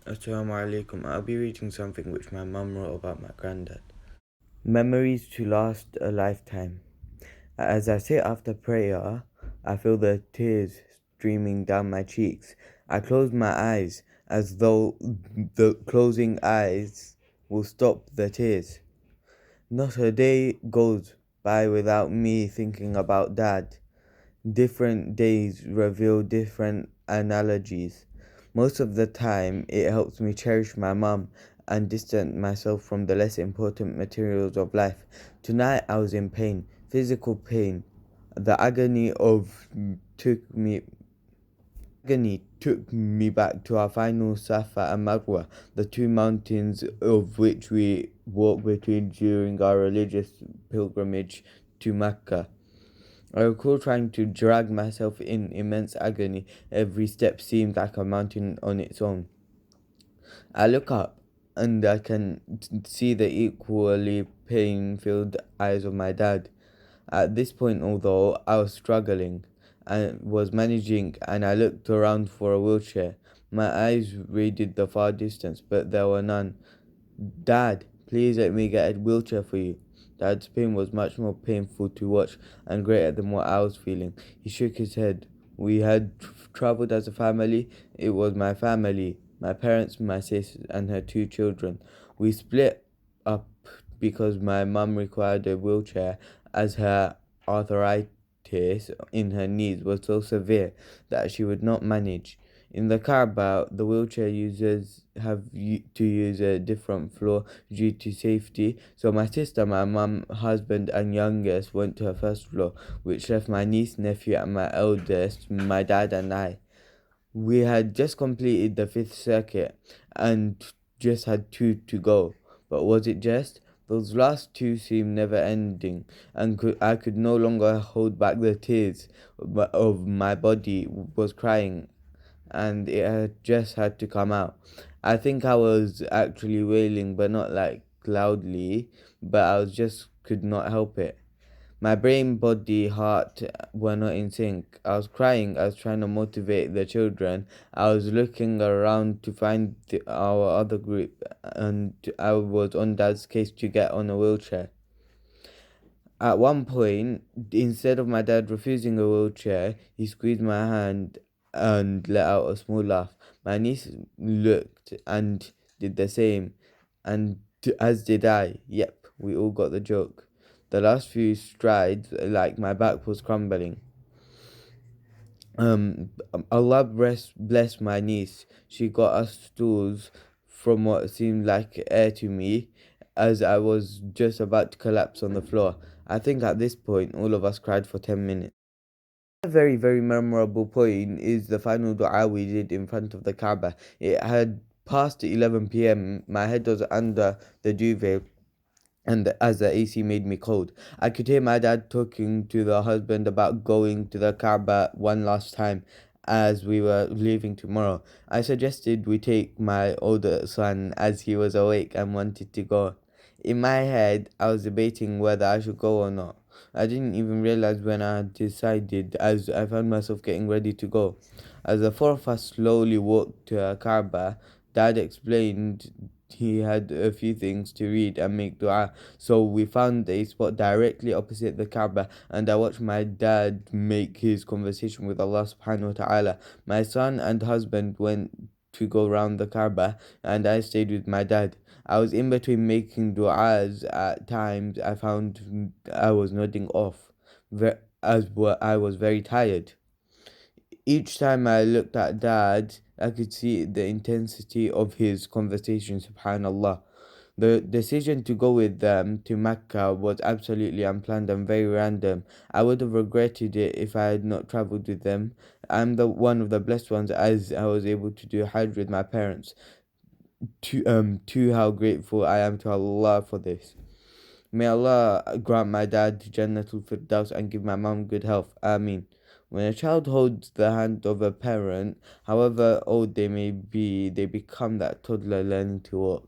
Assalamu alaikum. I'll be reading something which my mum wrote about my granddad. Memories to last a lifetime. As I sit after prayer, I feel the tears streaming down my cheeks. I close my eyes as though the closing eyes will stop the tears. Not a day goes by without me thinking about dad. Different days reveal different analogies. Most of the time, it helps me cherish my mum and distance myself from the less important materials of life. Tonight, I was in pain, physical pain. The took me agony took me back to our final Safa and Marwa, the two mountains of which we walked between during our religious pilgrimage to Mecca. I recall trying to drag myself in immense agony. Every step seemed like a mountain on its own. I look up and I can see the equally pain-filled eyes of my dad. At this point, although I was struggling and was managing, and I looked around for a wheelchair, my eyes raided the far distance, but there were none. Dad, please let me get a wheelchair for you. Dad's pain was much more painful to watch and greater than what I was feeling. He shook his head. We had traveled as a family. It was my family, my parents, my sister, and her two children. We split up because my mum required a wheelchair as her arthritis in her knees was so severe that she would not manage. In the Kaaba, the wheelchair users to use a different floor due to safety. So my sister, my mum, husband, and youngest went to her first floor, which left my niece, nephew, and my eldest, my dad, and I. We had just completed the fifth circuit and just had two to go. But was it just? Those last two seemed never ending, and I could no longer hold back the tears of my body was crying, and it had just had to come out. I think I was actually wailing, but not like loudly, but I was just could not help it. My brain, body, heart were not in sync. I was crying. I was trying to motivate the children. I was looking around to find our other group, and I was on Dad's case to get on a wheelchair. At one point, instead of my dad refusing a wheelchair, he squeezed my hand and let out a small laugh. My niece looked and did the same, and as did I. Yep, we all got the joke. The last few strides, like my back was crumbling. Um, Allah bless my niece. She got us stools from what seemed like air to me as I was just about to collapse on the floor. I think at this point, all of us cried for 10 minutes. A very, very memorable point is the final dua we did in front of the Kaaba. It had passed 11 p.m. My head was under the duvet, and as the AC made me cold, I could hear my dad talking to the husband about going to the Kaaba one last time as we were leaving tomorrow. I suggested we take my older son as he was awake and wanted to go. In my head, I was debating whether I should go or not. I didn't even realize when I decided as I found myself getting ready to go. As the four of us slowly walked to Kaaba, Dad explained he had a few things to read and make dua. So we found a spot directly opposite the Kaaba, and I watched my dad make his conversation with Allah subhanahu wa ta'ala. My son and husband went to go round the Kaaba, and I stayed with my dad. I was in between making du'as. At times I found I was nodding off I was very tired. Each time I looked at Dad, I could see the intensity of his conversation, subhanallah. The decision to go with them to Mecca was absolutely unplanned and very random. I would have regretted it if I had not traveled with them. I'm the one of the blessed ones as I was able to do Hajj with my parents. To how grateful I am to Allah for this. May Allah grant my dad Jannatul Firdaus and give my mum good health. Ameen. When a child holds the hand of a parent, however old they may be, they become that toddler learning to walk.